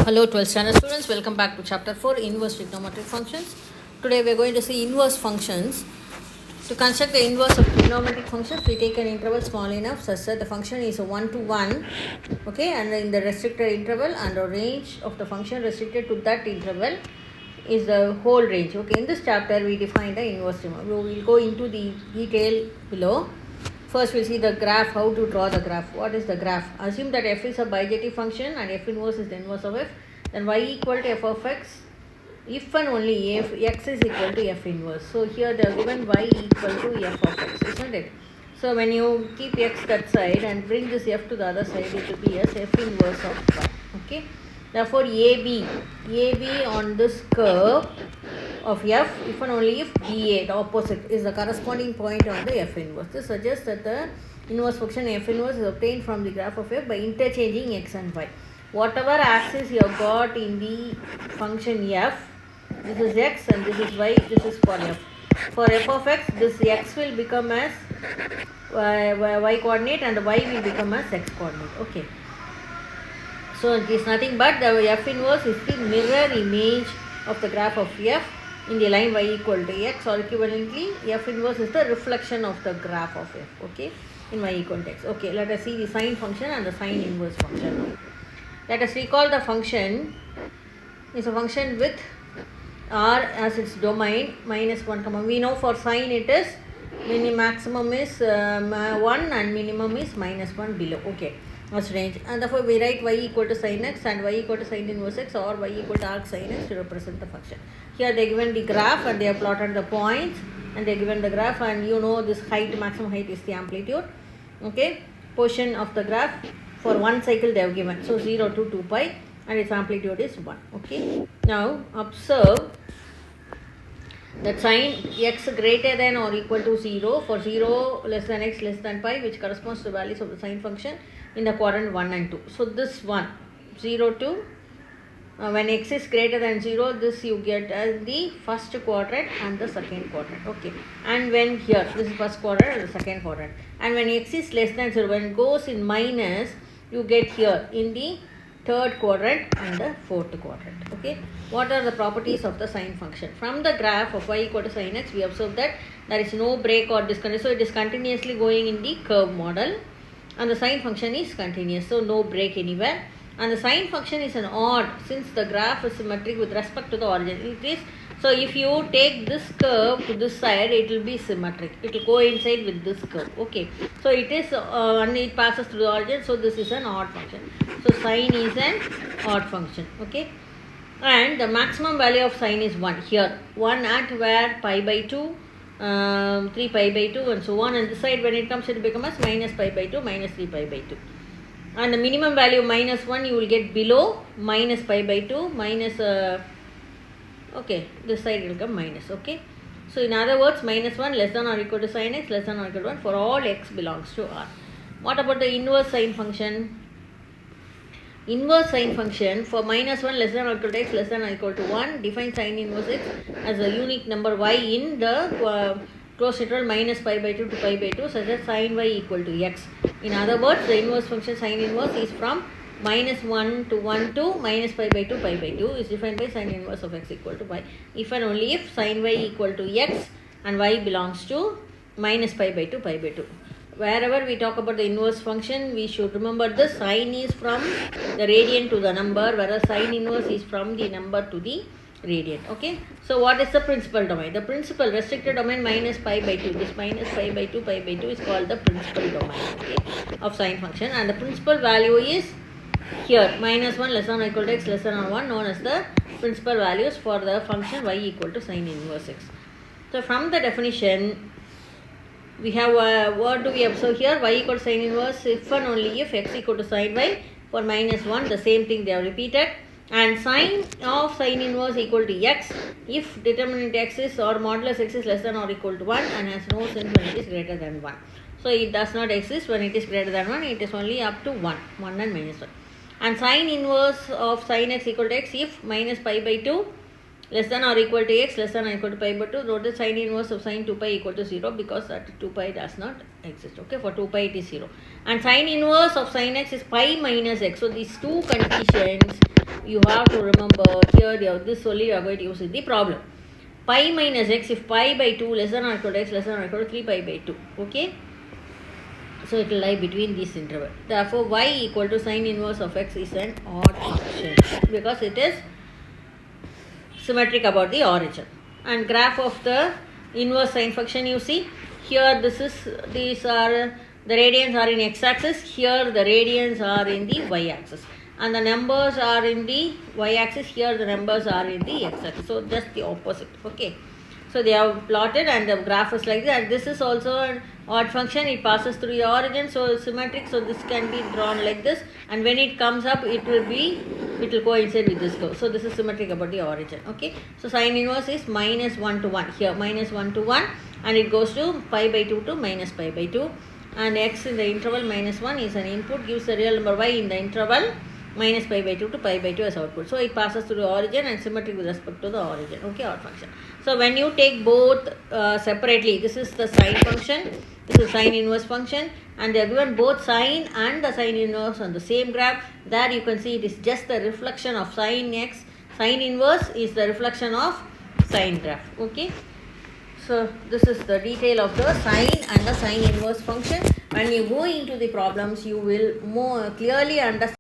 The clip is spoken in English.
Hello 12th standard students, welcome back to chapter 4 inverse trigonometric functions. Today we are going to see inverse functions. To construct the inverse of trigonometric functions, we take an interval small enough such that the function is 1 to 1, okay, and in the restricted interval, and the range of the function restricted to that interval is the whole range. Okay, in this chapter we define the inverse trigonometry. We will go into the detail below. First we'll see the graph, how to draw the graph. What is the graph? Assume that f is a bijective function and f inverse is the inverse of f. Then y equal to f of x if and only if x is equal to f inverse. So here they are given y equal to f of x, isn't it? So when you keep x that side and bring this f to the other side, it will be as f inverse of y. Okay. Therefore AB on this curve of f if and only if dA, the opposite, is the corresponding point on the f inverse. This suggests that the inverse function f inverse is obtained from the graph of f by interchanging x and y. Whatever axis you have got in the function f, this is x and this is y, this is for f. For f of x, this x will become as y coordinate and the y will become as x coordinate. Okay. So it is nothing but the f inverse is the mirror image of the graph of f in the line y equal to x, or equivalently f inverse is the reflection of the graph of f, okay, in y equal to x. Okay, let us see the sine function and the sine inverse function. Let us recall the function is a function with r as its domain minus 1 comma. We know for sine it is maximum is 1 and minimum is minus 1 below. Okay, that's range, and therefore we write y equal to sin x and y equal to sin inverse x, or y equal to arc sin x to represent the function. Here they given the graph and they have plotted the points and they given the graph, and you know this height, maximum height is the amplitude. Okay, portion of the graph for one cycle they have given, so 0 to 2 pi, and its amplitude is 1. Okay, now observe that sin x greater than or equal to 0 for 0 less than x less than pi, which corresponds to the values of the sine function in the quadrant 1 and 2. So this one 0 to when x is greater than 0, this you get as the first quadrant and the second quadrant. Okay, and when here this is first quadrant and the second quadrant, and when x is less than 0, when it goes in minus, you get here in the third quadrant and the fourth quadrant. Okay, what are the properties of the sine function? From the graph of y equal to sin x, we observe that there is no break or discontinuity, so it is continuously going in the curve model, and the sine function is continuous, so no break anywhere. And the sine function is an odd since the graph is symmetric with respect to the origin. It is, so if you take this curve to this side, it will be symmetric, it will coincide with this curve. Okay, so it is and it passes through the origin, so this is an odd function. So sine is an odd function. Okay, and the maximum value of sine is 1 here, 1 at where pi by 2, 3 pi by 2 and so on, and this side when it comes it becomes as minus pi by 2 minus 3 pi by 2, and the minimum value minus 1 you will get below minus pi by 2 minus okay, this side will come minus. Okay, so in other words, minus 1 less than or equal to sin x less than or equal to 1 for all x belongs to R. What about the inverse sine function? Inverse sine function for minus 1 less than or equal to x less than or equal to 1, define sine inverse x as a unique number y in the closed interval minus pi by 2 to pi by 2, such that sin y equal to x. In other words, the inverse function sine inverse is from minus 1 to 1 to minus pi by 2 is defined by sin inverse of x equal to y if and only if sin y equal to x and y belongs to minus pi by 2 Wherever we talk about the inverse function, we should remember the sine is from the radian to the number, whereas sine inverse is from the number to the radian. Okay, so what is the principal domain? The principal restricted domain minus pi by 2, this minus pi by 2 is called the principal domain, okay, of sine function, and the principal value is here minus 1 less than or equal to x less than or 1, known as the principal values for the function y equal to sine inverse x. So from the definition we have what do we observe here? Y equal to sine inverse if and only if x equal to sine y. For minus 1, the same thing they have repeated, and sine of sine inverse equal to x if determinant x is or modulus x is less than or equal to 1 and has no sense when it is greater than 1. So it does not exist when it is greater than 1, it is only up to 1 and minus 1. And sine inverse of sine x equal to x if minus pi by 2 less than or equal to x less than or equal to pi by 2, notice sine inverse of sine 2 pi equal to 0 because that 2 pi does not exist. Okay, for 2 pi it is 0. And sine inverse of sine x is pi minus x. So these two conditions you have to remember here this only you are going to use in the problem. Pi minus x, if pi by 2 less than or equal to x less than or equal to 3 pi by 2. Okay. So it will lie between these interval. Therefore, y equal to sine inverse of x is an odd function because it is symmetric about the origin. And graph of the inverse sine function, you see here these are the radians are in x-axis, here the radians are in the y-axis, and the numbers are in the y-axis, here the numbers are in the x-axis. So just the opposite. Okay. So they have plotted and the graph is like that. And this is also an odd function. It passes through the origin, so it's symmetric. So this can be drawn like this, and when it comes up, it will coincide with this curve. So this is symmetric about the origin. Okay. So sine inverse is minus 1 to 1 here, minus 1 to 1, and it goes to pi by 2 to minus pi by 2, and x in the interval minus 1 is an input, gives the real number y in the interval minus pi by 2 to pi by 2 as output. So it passes through the origin and symmetric with respect to the origin. Okay, odd function. So when you take both separately, this is the sine function, this is sine inverse function, and they are given both sine and the sine inverse on the same graph. There you can see it is just the reflection of sine x. Sine inverse is the reflection of sine graph. Okay. So this is the detail of the sine and the sine inverse function. When you go into the problems, you will more clearly understand